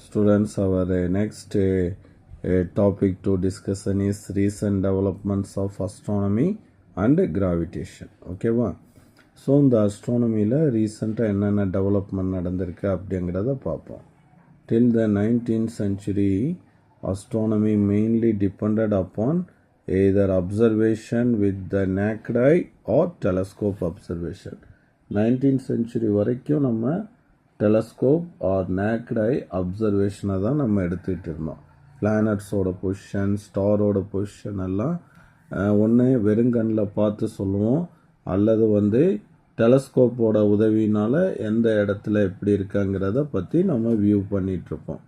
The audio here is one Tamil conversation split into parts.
Students, our next topic to discussion is recent developments of astronomy and gravitation. ஓகேவா? ஸோ இந்த அஸ்ட்ரானமியில் ரீசெண்டாக என்னென்ன டெவலப்மெண்ட் நடந்திருக்கு அப்படிங்கிறத பார்ப்போம். Till the 19th century, astronomy mainly depended upon either observation with the naked eye or telescope observation. 19th century வரைக்கும் நம்ம டெலஸ்கோப் ஆர் நேக்ட் ஐ அப்சர்வேஷனை தான் நம்ம எடுத்துகிட்டு இருந்தோம். பிளானட்ஸோட பொசிஷன், ஸ்டாரோட பொசிஷன் எல்லாம் ஒன்று வெறுங்கண்ணில் பார்த்து சொல்லுவோம், அல்லது டெலஸ்கோப்போட உதவினால் எந்த இடத்துல எப்படி இருக்காங்கிறத பற்றி நம்ம வியூ பண்ணிகிட்ருப்போம்.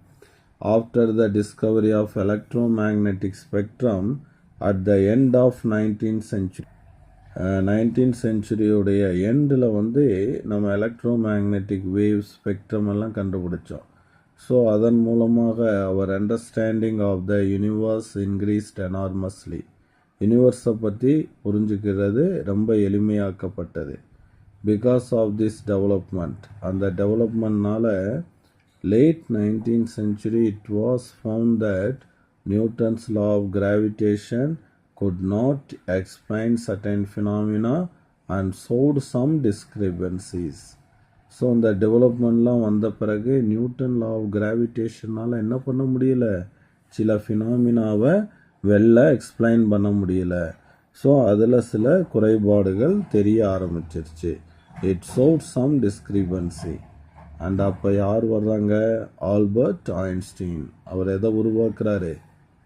After the discovery of electromagnetic spectrum at the end of 19th century, 19th சென்ச்சுரியுடைய எண்டில் நம்ம எலக்ட்ரோ மேக்னெட்டிக் வேவ் ஸ்பெக்ட்ரம் எல்லாம் கண்டுபிடிச்சோம். ஸோ அதன் மூலமாக our understanding of the universe increased enormously. யூனிவர்ஸை பற்றி புரிஞ்சுக்கிறது ரொம்ப எளிமையாக்கப்பட்டது. பிகாஸ் ஆஃப் திஸ் டெவலப்மெண்ட், அந்த டெவலப்மெண்ட்னால late 19th century it was found that Newton's law of gravitation could not explain certain phenomena and showed some discrepancies. So இந்த டெவலப்மெண்ட்லாம் வந்த பிறகு நியூட்டன் லா ஆஃப் கிராவிடேஷனால் என்ன பண்ண முடியல, சில ஃபினாமினாவை எக்ஸ்பிளைன் பண்ண முடியல. ஸோ அதில் சில குறைபாடுகள் தெரிய ஆரம்பிச்சிருச்சு. It showed some discrepancy. And அப்போ யார் வர்றாங்க? Albert Einstein. அவர் எதை உருவாக்குறாரு?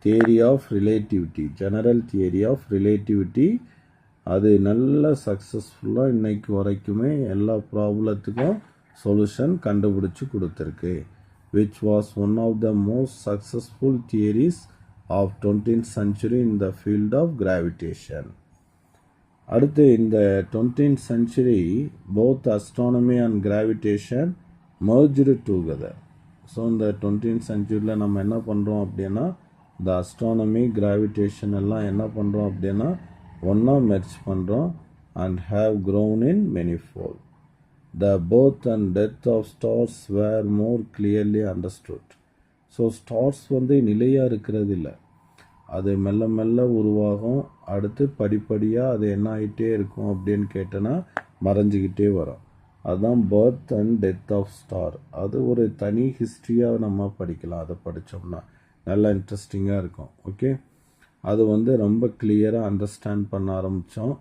Theory of relativity, general theory of relativity. அது நல்ல சக்ஸஸ்ஃபுல்லாக இன்னைக்கு வரைக்குமே எல்லா ப்ராப்ளத்துக்கும் சொல்யூஷன் கண்டுபிடிச்சி கொடுத்துருக்கு. Which was one of the most successful theories of 20th century in the field of gravitation. அடுத்து இந்த 20th century both astronomy and gravitation merged together. So இந்த 20th centuryல நம்ம என்ன பண்ணுறோம் அப்படின்னா, இந்த அஸ்ட்ரானமி கிராவிடேஷன் எல்லாம் என்ன பண்ணுறோம் அப்படின்னா ஒன்றா மெர்ஜ் பண்ணுறோம் and have grown in manifold. The birth and death of stars were more clearly understood. So stars நிலையாக இருக்கிறது இல்லை, அது மெல்ல மெல்ல உருவாகும். அடுத்து படிப்படியாக அது என்ன ஆகிட்டே இருக்கும் அப்படின்னு கேட்டோன்னா மறைஞ்சிக்கிட்டே வரும். அதுதான் birth and death of star. அது ஒரு தனி ஹிஸ்ட்ரியாக நம்ம படிக்கலாம். அதை படித்தோம்னா நல்லா இன்ட்ரெஸ்டிங்காக இருக்கும். ஓகே, அது ரொம்ப கிளியராக அண்டர்ஸ்டாண்ட் பண்ண ஆரம்பித்தோம்.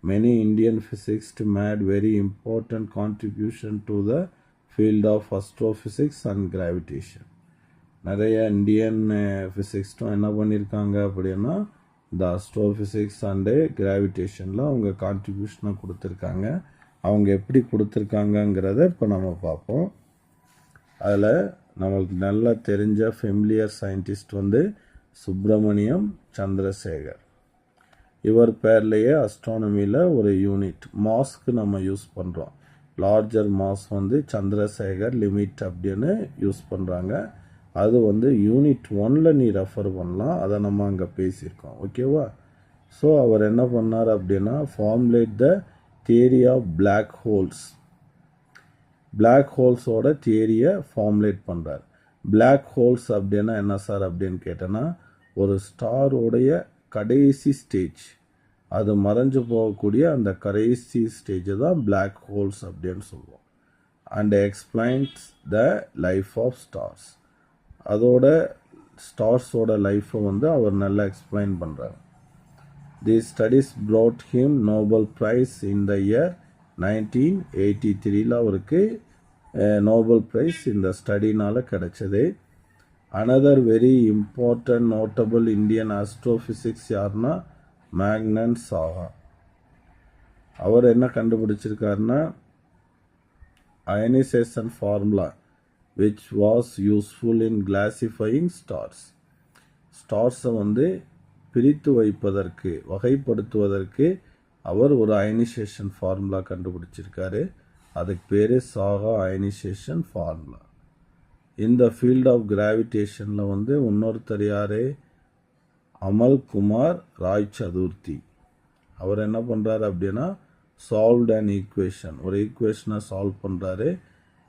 Many Indian physicist made very important contribution to the field of astrophysics and gravitation. நிறைய இந்தியன் ஃபிசிக்ஸ்டும் என்ன பண்ணியிருக்காங்க அப்படின்னா இந்த அஸ்ட்ரோஃபிசிக்ஸ் அண்டு கிராவிடேஷனில் அவங்க கான்ட்ரிபியூஷனை கொடுத்துருக்காங்க. அவங்க எப்படி கொடுத்துருக்காங்கங்கிறத இப்போ நம்ம பார்ப்போம். அதில் நம்மளுக்கு நல்லா தெரிஞ்ச ஃபெமிலியர் சயின்டிஸ்ட் சுப்பிரமணியம் சந்திரசேகர். இவர் பேர்லேயே அஸ்ட்ரானமியில் ஒரு யூனிட் மாஸ்க்கு நம்ம யூஸ் பண்ணுறோம். லார்ஜர் மாஸ் சந்திரசேகர் லிமிட் அப்படின்னு யூஸ் பண்ணுறாங்க. அது யூனிட் 1ல் நீ ரெஃபர் பண்ணலாம், அதை நம்ம அங்கே பேசியிருக்கோம். ஓகேவா? ஸோ அவர் என்ன பண்ணார் அப்படின்னா formulate the theory of black holes. Black ஹோல்ஸோட தியரியை ஃபார்முலேட் பண்ணுறார். பிளாக் ஹோல்ஸ் அப்படின்னா என்ன சார் அப்படின்னு கேட்டோன்னா, ஒரு ஸ்டாரோடைய கடைசி ஸ்டேஜ், அது மறைஞ்சு போகக்கூடிய அந்த கடைசி ஸ்டேஜை தான் பிளாக் ஹோல்ஸ் அப்படின்னு சொல்லுவோம். And explains the life of stars. அதோட ஸ்டார்ஸோட லைஃப்பை அவர் நல்லா எக்ஸ்பிளைன் பண்ணுறார். The studies brought him Nobel prize in the year 1983. அவருக்கு நோபல் ப்ரைஸ் இந்த ஸ்டடினால் கிடைச்சது. Another very important notable Indian astrophysics யாருன்னா மேக்னன் சாஹா. அவர் என்ன கண்டுபிடிச்சிருக்காருன்னா ionisation formula which was useful in classifying stars. ஸ்டார்ஸை பிரித்து வைப்பதற்கு, வகைப்படுத்துவதற்கு அவர் ஒரு அயனைசேஷன் ஃபார்முலா கண்டுபிடிச்சிருக்காரு. அதுக்கு பேர் சாகா அயனைசேஷன் ஃபார்முலா. இந்த ஃபீல்ட் ஆஃப் கிராவிடேஷனில் இன்னொருத்தர் யார்? அமல் குமார் ராய் சதுர்த்தி. அவர் என்ன பண்ணுறாரு அப்படின்னா சால்வ்ட் அன் ஈக்குவேஷன், ஒரு ஈக்குவேஷனை சால்வ் பண்ணுறாரு.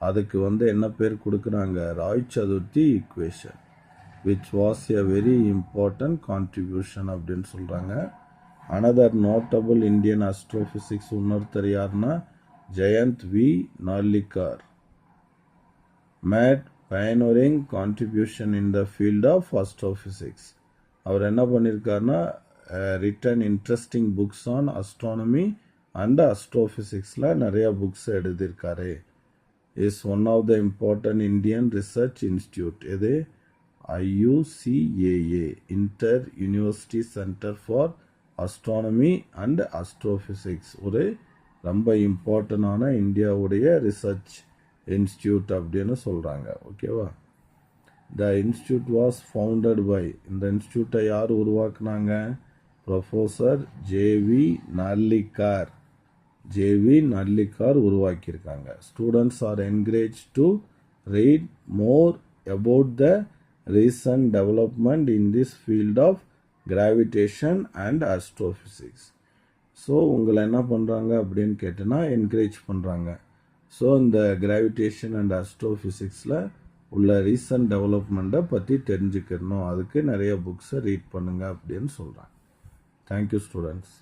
அதுக்கு வந்து என்ன பேர் கொடுக்குறாங்க, Ray Chaudhuri equation, which was a very important contribution அப்படின்னு சொல்கிறாங்க. அனதர் நோட்டபிள் இந்தியன் அஸ்ட்ரோஃபிசிக்ஸ் இன்னொருத்தர் யாருன்னா Jayant V Narlikar made pioneering contribution in the field of astrophysics. அவர் என்ன பண்ணியிருக்காருன்னா written interesting books on astronomy and அஸ்ட்ரோஃபிசிக்ஸில் நிறைய புக்ஸ் எழுதியிருக்காரு. Is one of the important Indian research institute. இது IUCAA inter university centre for astronomy and astrophysics, ஒரு ரொம்ப இம்பார்ட்டண்டான இந்தியாவுடைய ரிசர்ச் இன்ஸ்டியூட் அப்படின்னு சொல்கிறாங்க. ஓகேவா. The institute was founded by, இந்த இன்ஸ்டியூட்டை யார் உருவாக்குனாங்க, ப்ரொஃபஸர் ஜேவி நல்லிக்கார். உருவாக்கியிருக்காங்க. Students are encourage to read more about the recent development in this field of gravitation and astrophysics. So உங்களை என்ன பண்ணுறாங்க அப்படின்னு கேட்டோன்னா என்கரேஜ் பண்ணுறாங்க. ஸோ இந்த கிராவிடேஷன் அண்ட் அஸ்ட்ரோஃபிசிக்ஸில் உள்ள ரீசன்ட் டெவலப்மெண்ட்டை பற்றி தெரிஞ்சுக்கணும், அதுக்கு நிறைய புக்ஸை ரீட் பண்ணுங்கள் அப்படின்னு சொல்கிறாங்க. Thank you students.